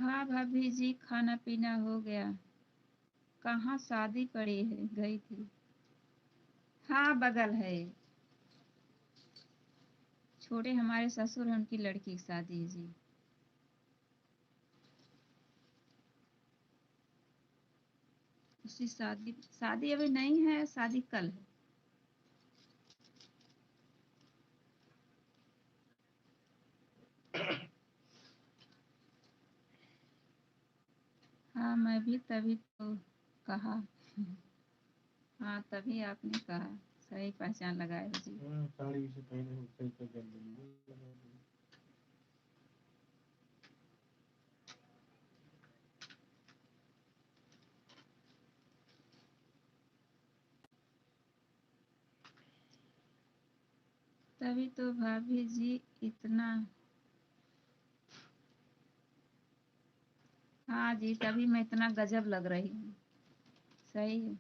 हाँ भाभी जी, खाना पीना हो गया। कहाँ शादी पड़ी है, गई थी। हाँ, बगल है। छोटे हमारे ससुर हैं, उनकी लड़की की शादी है जी। उसकी शादी शादी अभी नहीं है, शादी कल है। हाँ, मैं भी तभी तो कहा। हाँ, तभी आपने कहा। सही पहचान लगाए हो जी। साड़ी से पहले सही कर देंगे। तभी तो भाभी जी इतना। हाँ जी, तभी मैं इतना गजब लग रही हूँ। सही है।